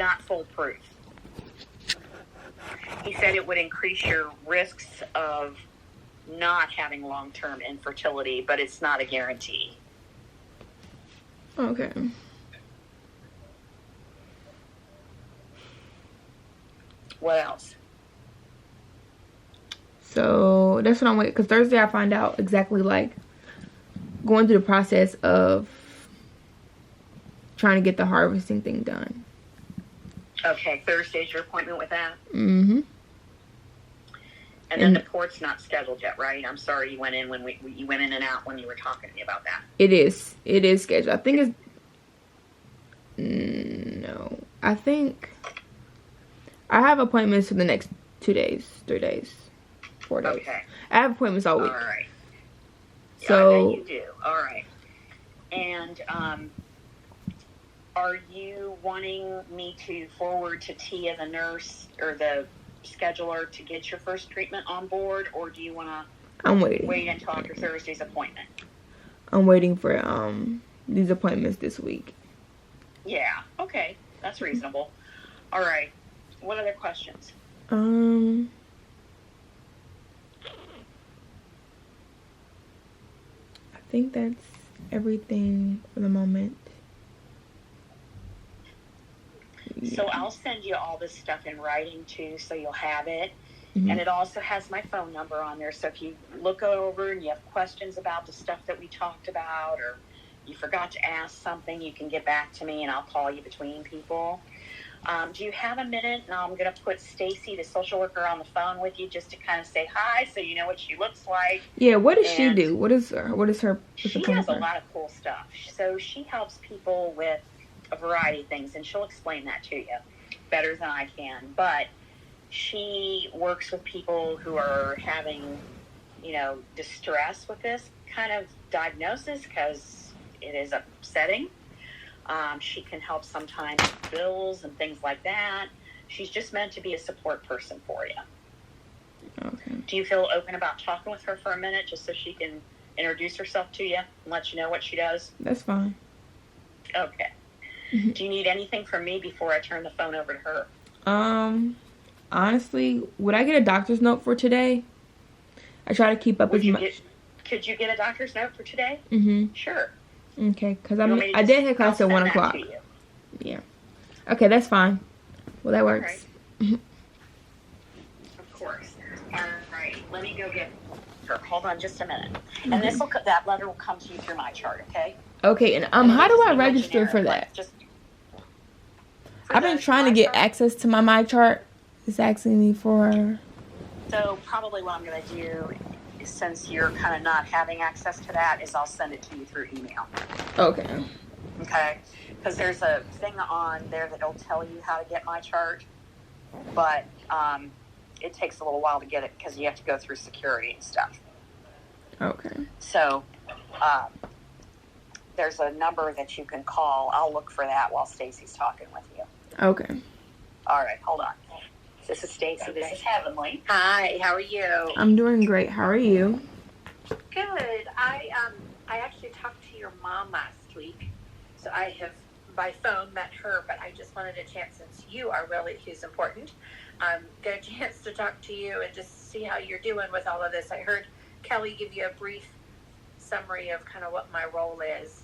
not foolproof. He said it would increase your risks of not having long-term infertility, but it's not a guarantee. Okay. What else? So that's what I'm waiting, because Thursday I find out exactly, like, going through the process of trying to get the harvesting thing done. Okay, Thursday's your appointment with that? Mm-hmm. And then the port's not scheduled yet, right? I'm sorry you went in when you went in and out when you were talking to me about that. It is scheduled. I think it's no. I think I have appointments for the next 2 days, 3 days, 4 days. Okay. I have appointments all week. All right. So yeah, I bet you do. All right. And are you wanting me to forward to Tia, the nurse, or the scheduler, to get your first treatment on board, or do you want to wait until after Thursday's appointment? I'm waiting for these appointments this week. Yeah, okay, that's reasonable. All right, what other questions? I think that's everything for the moment. So I'll send you all this stuff in writing too, so you'll have it. Mm-hmm. And it also has my phone number on there. So if you look over and you have questions about the stuff that we talked about, or you forgot to ask something, you can get back to me and I'll call you between people. Do you have a minute? And I'm going to put Stacy, the social worker, on the phone with you just to kind of say hi, so you know what she looks like. Yeah, what does she do? What is her? She has a lot of cool stuff. So she helps people with a variety of things, and she'll explain that to you better than I can. But she works with people who are having, distress with this kind of diagnosis, because it is upsetting. She can help sometimes with bills and things like that. She's just meant to be a support person for you. Okay. Do you feel open about talking with her for a minute, just so she can introduce herself to you and let you know what she does? That's fine. Okay. Mm-hmm. Do you need anything from me before I turn the phone over to her? Honestly, would I get a doctor's note for today? I try to keep up as much. Could you get a doctor's note for today? Mm-hmm. Sure. Okay, because I did have class at 1 o'clock. Yeah. Okay, that's fine. Well, that works. Right. Of course. All right. Let me go get her. Hold on just a minute. Mm-hmm. And that letter will come to you through my chart, okay? Okay, and how do I register for that? I've been trying to get access to my chart. It's asking me for... So probably what I'm going to do, since you're kind of not having access to that, is I'll send it to you through email. Okay. Okay? Because there's a thing on there that'll tell you how to get my chart, but it takes a little while to get it because you have to go through security and stuff. Okay. So there's a number that you can call. I'll look for that while Stacy's talking with you. Okay. All right, hold on. This is Stacy. This is Heavenly. Hi, how are you? I'm doing great. How are you? Good. I actually talked to your mom last week, so I have by phone met her, but I just wanted a chance, since you are really who's important, get a chance to talk to you and just see how you're doing with all of this. I heard Kelly give you a brief summary of kind of what my role is.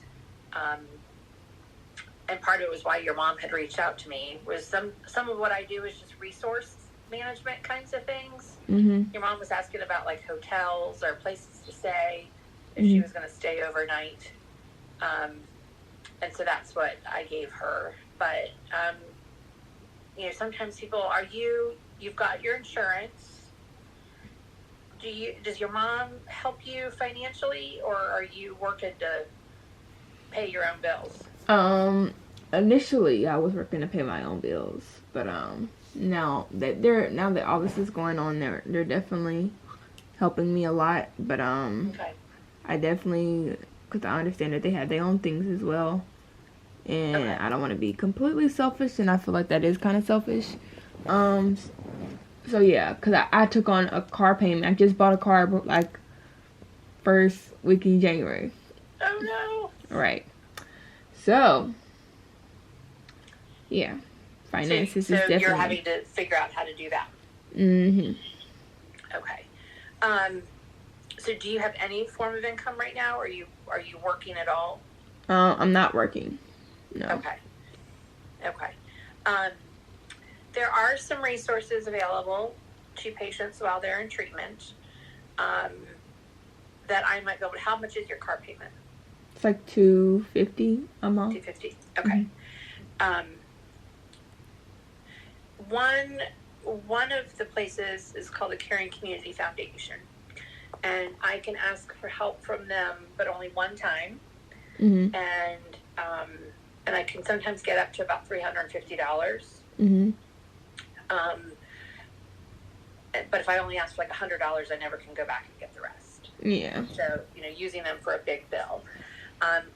And part of it was why your mom had reached out to me, was some of what I do is just resource management kinds of things. Mm-hmm. Your mom was asking about like hotels or places to stay if she was going to stay overnight. And so that's what I gave her. But, sometimes people you've got your insurance. Does your mom help you financially, or are you working to pay your own bills? Initially I was working to pay my own bills, but now that all this is going on, they're definitely helping me a lot. But Okay. I definitely, because I understand that they have their own things as well, and Okay. I don't want to be completely selfish, and I feel like that is kind of selfish. So yeah, because I took on a car payment. I just bought a car like first week in January. Oh no. Right. So, yeah. finances so is definitely. you're having to figure out how to do that. Mm-hmm. Okay. So do you have any form of income right now? Are you working at all? I'm not working. No. Okay. There are some resources available to patients while they're in treatment that I might be able to. How much is your car payment? It's like $250 a month. $250. Okay. Mm-hmm. One of the places is called the Caring Community Foundation, and I can ask for help from them, but only one time. Mm-hmm. And I can sometimes get up to about $350. Mm-hmm. But if I only ask for like $100, I never can go back and get the rest. Yeah. So, using them for a big bill.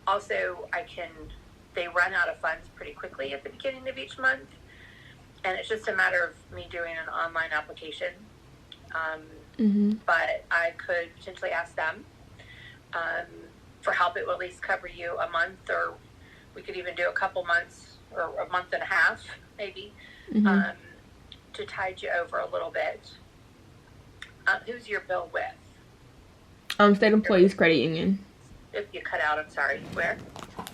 Also, they run out of funds pretty quickly at the beginning of each month. And it's just a matter of me doing an online application. Mm-hmm. But I could potentially ask them for help. It will at least cover you a month, or we could even do a couple months or a month and a half, maybe, Mm-hmm. To tide you over a little bit. Who's your bill with? State Employees Credit Union. If you cut out, I'm sorry. Where?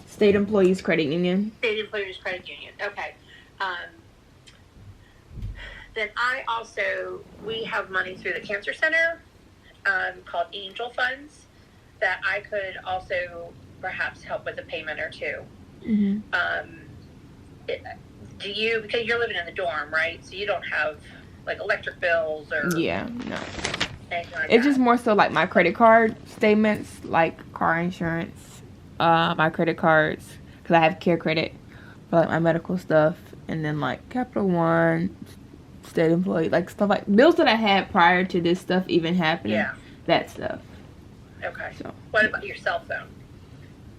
State Employees Credit Union. State Employees Credit Union. Okay. Then we have money through the Cancer Center called Angel Funds that I could also perhaps help with a payment or two. Mm-hmm. Because you're living in the dorm, right? So you don't have like electric bills or Yeah, no. anything like It's that. just more so like my credit card statements, like car insurance, my credit cards, because I have care credit for like my medical stuff, and then like Capital One, State Employee, like stuff like bills that I had prior to this stuff even happening. Yeah. That stuff. Okay. So What about your cell phone?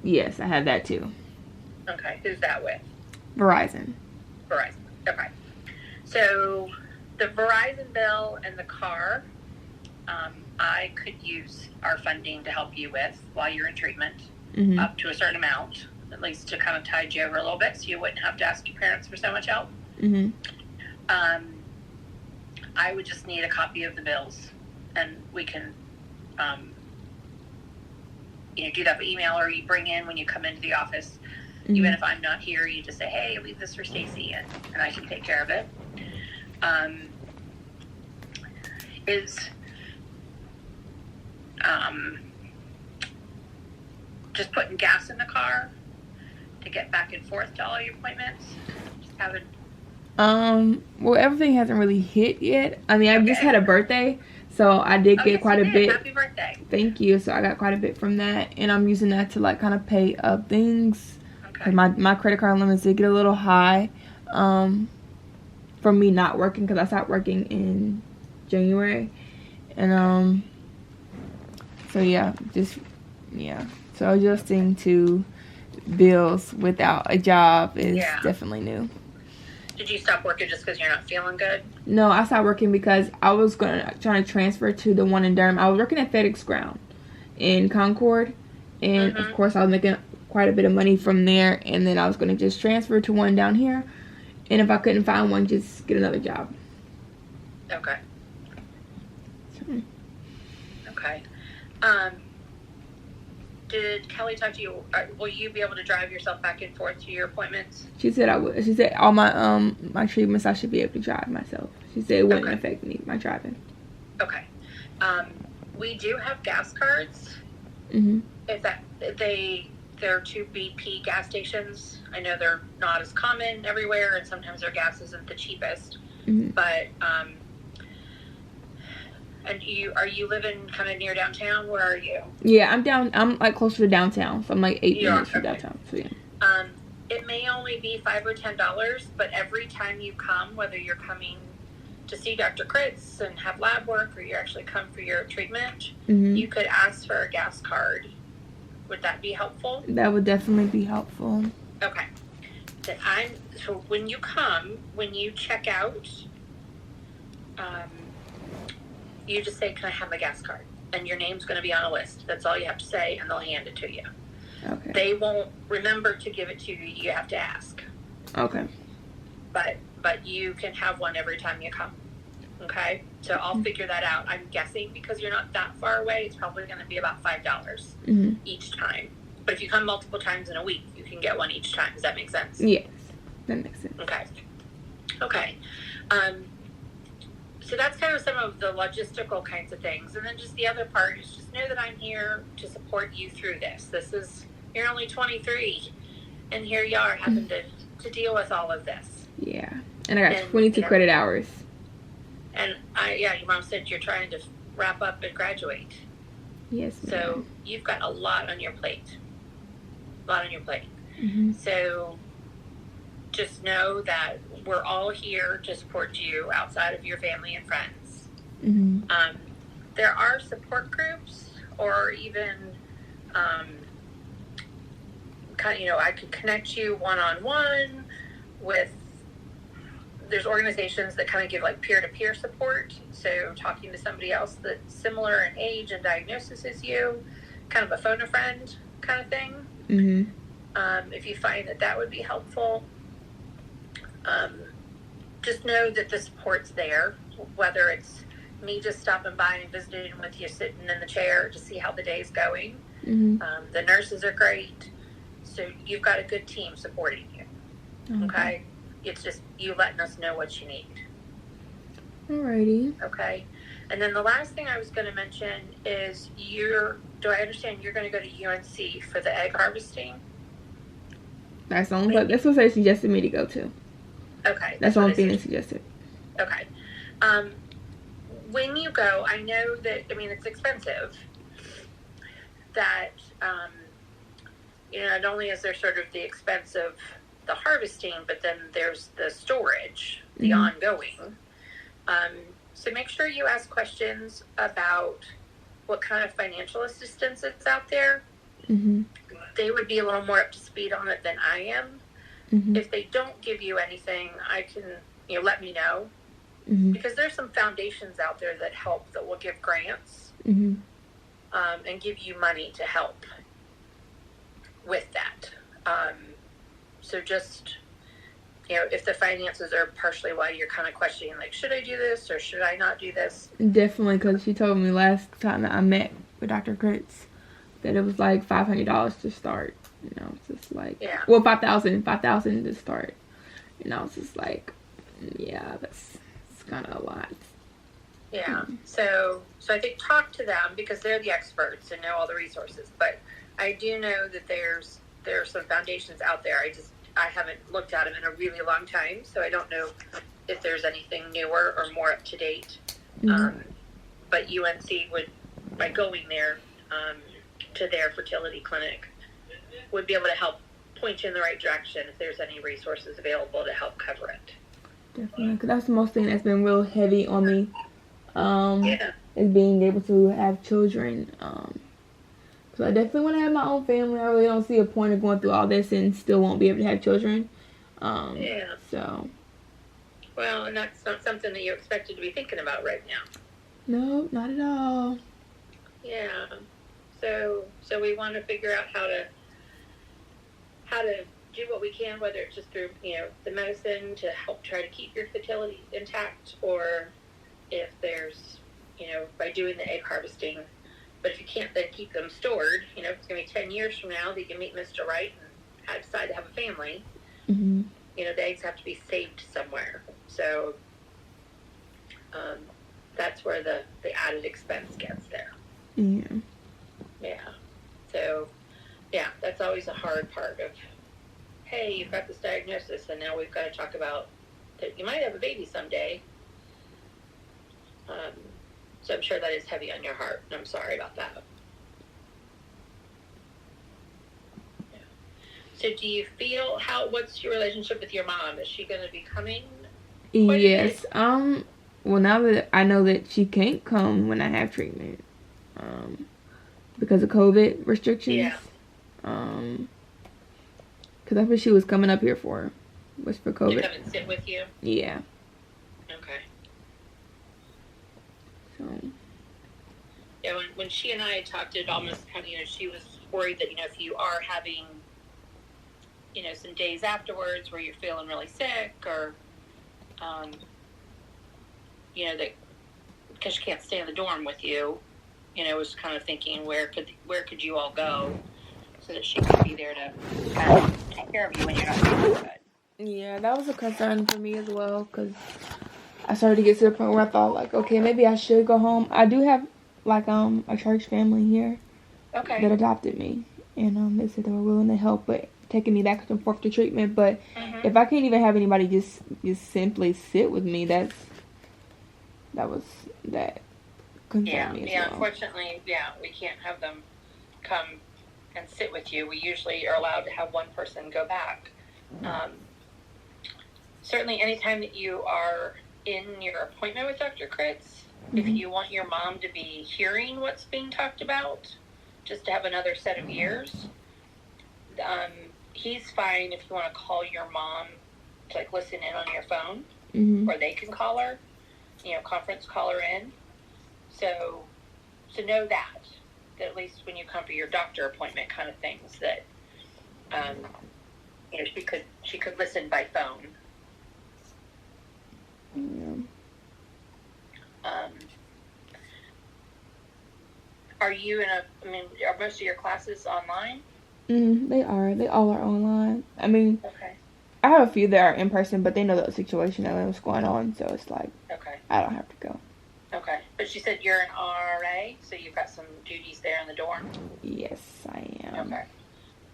yes, I have that too. Okay. Who's that with? Verizon. Verizon. Okay. So the Verizon bill and the car, I could use our funding to help you with while you're in treatment, Mm-hmm. up to a certain amount, at least to kind of tide you over a little bit, so you wouldn't have to ask your parents for so much help. Mm-hmm. I would just need a copy of the bills, and we can, do that by email, or you bring in when you come into the office. Mm-hmm. Even if I'm not here, you just say, hey, leave this for Stacy, and I can take care of it. Just putting gas in the car to get back and forth to all your appointments? Just having... Well, everything hasn't really hit yet. I mean, I just had a birthday, so I did get quite a bit. Happy birthday. Thank you. So I got quite a bit from that, and I'm using that to like kind of pay up things. Okay. My credit card limits did get a little high, from me not working, because I stopped working in January, and so adjusting to bills without a job is definitely new. Did you stop working just because you're not feeling good? No, I stopped working because I was trying to transfer to the one in Durham. I was working at FedEx Ground in Concord, and of course I was making quite a bit of money from there, and then I was going to just transfer to one down here, and if I couldn't find one, just get another job. Okay. Okay. Did Kelly talk to you? Will you be able to drive yourself back and forth to your appointments? She said I would. She said all my my treatments I should be able to drive myself. She said it wouldn't affect me, my driving. Okay. We do have gas cards. Mm-hmm. They're 2 BP gas stations. I know they're not as common everywhere, and sometimes their gas isn't the cheapest. Mm-hmm. But and are you living kind of near downtown? Where are you? Yeah, I'm like closer to downtown, so I'm like 8 minutes from downtown. So yeah. It may only be $5 or $10, but every time you come, whether you're coming to see Dr. Kritz and have lab work, or you actually come for your treatment, you could ask for a gas card. Would that be helpful? That would definitely be helpful. Okay. So when you come, when you check out, you just say, can I have my gas card? And your name's going to be on a list. That's all you have to say, and they'll hand it to you. Okay. They won't remember to give it to you. You have to ask. Okay. But but you can have one every time you come. Okay, so I'll figure that out. I'm guessing because you're not that far away, it's probably going to be about $5 each time. But if you come multiple times in a week, you can get one each time. Does that make sense? Yes, that makes sense. Okay. So that's kind of some of the logistical kinds of things. And then just the other part is just know that I'm here to support you through this. You're only 23, and here you are having to deal with all of this. Yeah, and I got 22 credit hours. And your mom said you're trying to wrap up and graduate. Yes, ma'am. So you've got a lot on your plate. So just know that we're all here to support you outside of your family and friends. There are support groups, or even I could connect you one-on-one with. There's organizations that kind of give like peer-to-peer support. So talking to somebody else that's similar in age and diagnosis as you, kind of a phone a friend kind of thing. If you find that would be helpful, just know that the support's there, whether it's me just stopping by and visiting with you, sitting in the chair to see how the day's going. The nurses are great. So you've got a good team supporting you. Okay? It's just you letting us know what you need. Alrighty. Okay. And then the last thing I was going to mention is do I understand you're going to go to UNC for the egg harvesting? That's what they suggested me to go to. Okay. That's the only thing they suggested. Okay. When you go, I know that, it's expensive. That, not only is there sort of the expense of the harvesting, but then there's the storage, the ongoing. So make sure you ask questions about what kind of financial assistance is out there. They would be a little more up to speed on it than I am. If they don't give you anything, I can, let me know. Because there's some foundations out there that help, that will give grants and give you money to help with that. So just, if the finances are partially why you're kind of questioning, like, should I do this or should I not do this? Definitely, because she told me last time that I met with Dr. Kritz that it was like $500 to start. It's just like, well, $5,000 to start. And I was just like, yeah, it's kind of a lot. Yeah. So I think talk to them because they're the experts and know all the resources. But I do know that there are some foundations out there. I haven't looked at them in a really long time, so I don't know if there's anything newer or more up to date. But UNC would, by going there to their fertility clinic, would be able to help point you in the right direction if there's any resources available to help cover it. Definitely, because that's the most thing that's been real heavy on me. Is being able to have children. So I definitely want to have my own family. I really don't see a point of going through all this and still won't be able to have children. So. Well, and that's not something that you expected to be thinking about right now. No, not at all. Yeah. So we want to figure out how to do what we can, whether it's just through, the medicine to help try to keep your fertility intact, or if there's, by doing the egg harvesting. But if you can't then keep them stored, if it's going to be 10 years from now that you can meet Mr. Right and decide to have a family, the eggs have to be saved somewhere. So that's where the added expense gets there. Yeah. So, that's always a hard part of, hey, you've got this diagnosis, and now we've got to talk about that you might have a baby someday. So I'm sure that is heavy on your heart, and I'm sorry about that. Yeah. So do you feel, what's your relationship with your mom? Is she going to be coming? Yes. Well, now that I know that she can't come when I have treatment, because of COVID restrictions. Because that's what she was coming up here for, was for COVID. To come and sit with you? Yeah. Okay. So. Yeah, when she and I talked, it almost kind of, she was worried that, if you are having, some days afterwards where you're feeling really sick, or, that because she can't stay in the dorm with you, was kind of thinking where could you all go so that she could be there to kind of take care of you when you're not feeling good. Yeah, that was a concern for me as well, because I started to get to the point where I thought, like, okay, maybe I should go home. I do have, like, a church family here that adopted me, and they said they were willing to help, but taking me back and forth to treatment. But if I can't even have anybody just simply sit with me, that concerned me as well. Unfortunately, we can't have them come and sit with you. We usually are allowed to have one person go back. Certainly, anytime that you are in your appointment with Dr. Kritz, if you want your mom to be hearing what's being talked about, just to have another set of ears, he's fine if you want to call your mom to, like, listen in on your phone, or they can call her, conference call her in. So know that at least when you come for your doctor appointment kind of things, that she could listen by phone. Are you are most of your classes online? They are. They all are online. Okay. I have a few that are in person, but they know the situation and what's going on, so it's like, I don't have to go. Okay. But she said you're an RA, so you've got some duties there in the dorm? Yes, I am.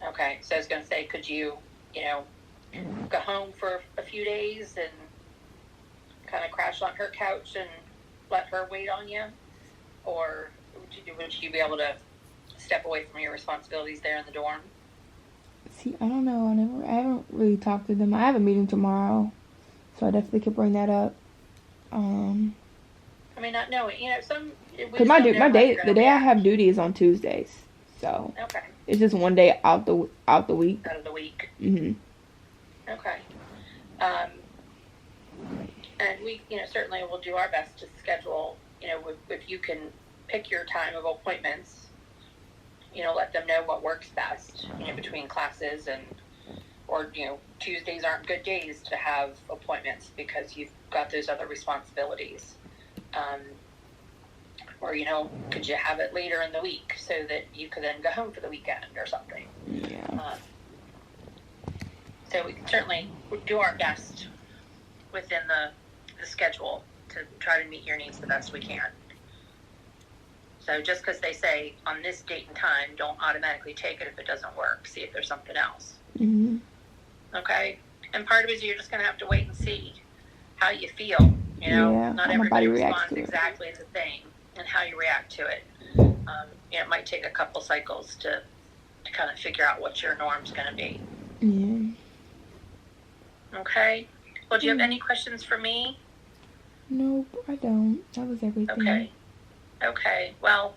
Okay. So I was going to say, could you, go home for a few days and kind of crash on her couch and let her wait on you? Or would you be able to step away from your responsibilities there in the dorm? See, I don't know. I haven't really talked to them. I have a meeting tomorrow, so I definitely could bring that up. Not knowing, some. Because the day I have duty is on Tuesdays, so it's just one day out the week. Out of the week. Okay. And we, certainly will do our best to schedule. If you can pick your time of appointments, let them know what works best, between classes or Tuesdays aren't good days to have appointments because you've got those other responsibilities. Or, could you have it later in the week so that you could then go home for the weekend or something? Yeah. So we can certainly do our best within the schedule to try to meet your needs the best we can. So just because they say on this date and time, don't automatically take it if it doesn't work. See if there's something else. Okay? And part of it is you're just going to have to wait and see how you feel. Not everybody responds exactly the same, and how you react to it. It might take a couple cycles to kind of figure out what your norm's going to be. Yeah. Okay. Well, do you have any questions for me? Nope, I don't. That was everything. Okay. Well,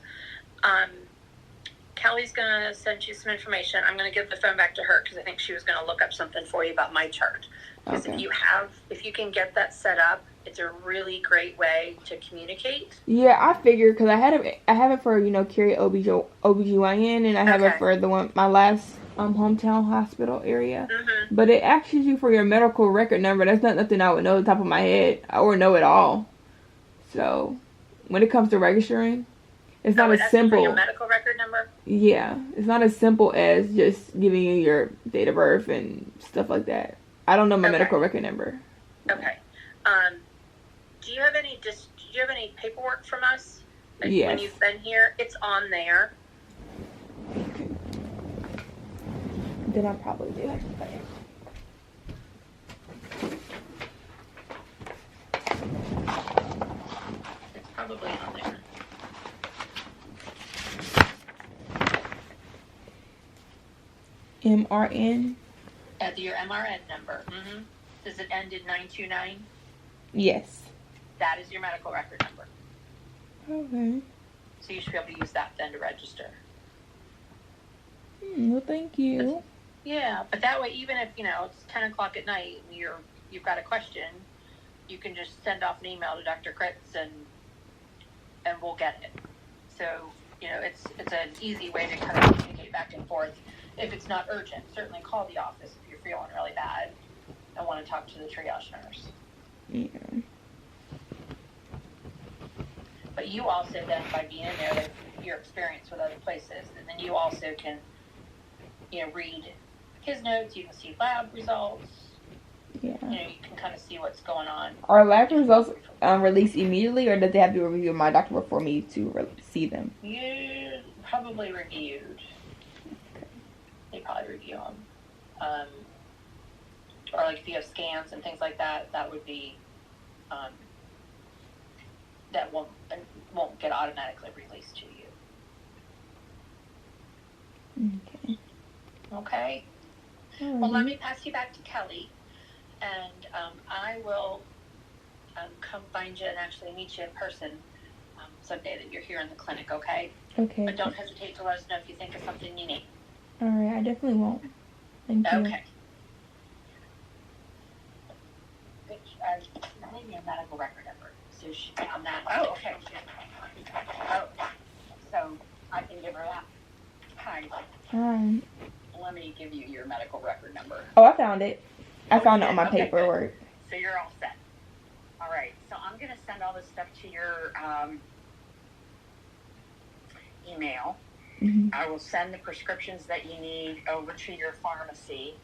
Kelly's going to send you some information. I'm going to give the phone back to her because I think she was going to look up something for you about my chart. Because if you can get that set up, it's a really great way to communicate. Yeah, I figured because I have it for Curie OBGYN, and I have it for my last hometown hospital area. But it asks you for your medical record number. That's not nothing I would know at the top of my head or know at all. So when it comes to registering, it's not as simple. For your medical record number? Yeah, it's not as simple as just giving you your date of birth and stuff like that. I don't know my medical record number. Okay. Do you have any paperwork from us? Yes. When you've been here, it's on there. Okay. Then I probably do have to pay. It's probably on there. MRN? Your MRN number. Does it end in 929? Yes. That is your medical record number. Okay. So you should be able to use that then to register. Well, thank you. But that way, even if, it's 10 o'clock at night and you've got a question, you can just send off an email to Dr. Kritz and we'll get it. So, it's an easy way to kind of communicate back and forth. If it's not urgent, certainly call the office if you're feeling really bad and want to talk to the triage nurse. Yeah. But you also then, by being in there, your experience with other places, and then you also can, read his notes. You can see lab results. Yeah. You can kind of see what's going on. Are lab results released immediately, or does they have to review my doctor before me to see them? You probably reviewed. Okay. They probably review them. Or like if you have scans and things like that, that would be, that won't get automatically released to you. Okay. Okay. Well, let me pass you back to Kelly, and I will come find you and actually meet you in person someday that you're here in the clinic, okay? Okay. But don't hesitate to let us know if you think of something you need. All right, I definitely won't. Thank you. Okay. I need your medical record number. So she found that. Oh, okay. Oh, so I can give her that. Hi. Let me give you your medical record number. Oh, I found it. I found it on my paperwork. So you're all set. All right. So I'm going to send all this stuff to your email. Mm-hmm. I will send the prescriptions that you need over to your pharmacy.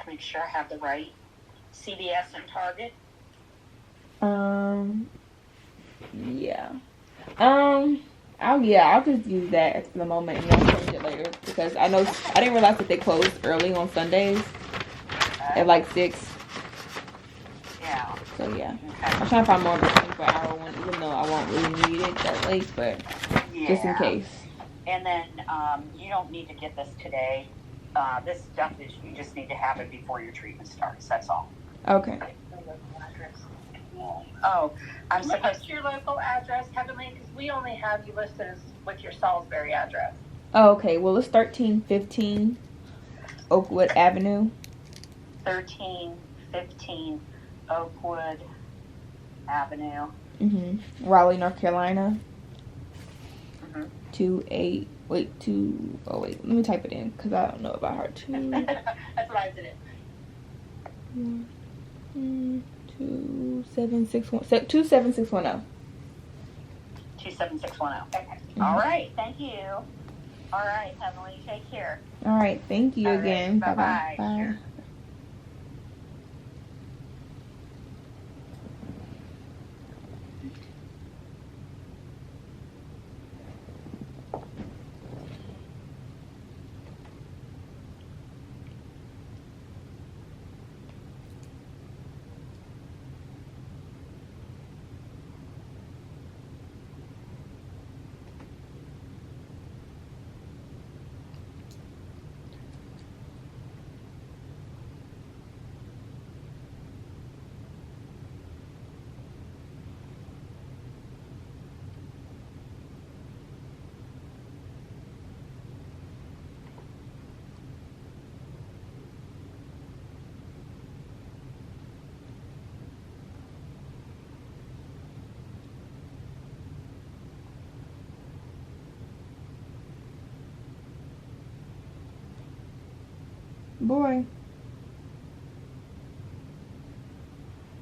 Make sure I have the right CVS and Target. Yeah. I'll just use that at the moment and I'll change it later because I didn't realize that they closed early on Sundays at like 6. Yeah. So yeah. Okay. I'm trying to find more of a 24-hour one, even though I won't really need it that late, but just in case. And then you don't need to get this today. This stuff is, you just need to have it before your treatment starts. That's all. Okay. Oh, I'm supposed to your local address, Heavenly, because we only have you listed as with your Salisbury address. Oh, okay. Well, it's 1315 Oakwood Avenue. 1315 Oakwood Avenue. Raleigh, North Carolina. 28. Let me type it in because I don't know about her. That's what I did it. 27610. 27610. Okay. All right. Thank you. All right, Heavenly. Take care. All right. Thank you again. Right. Bye-bye. Bye. Sure. Boy.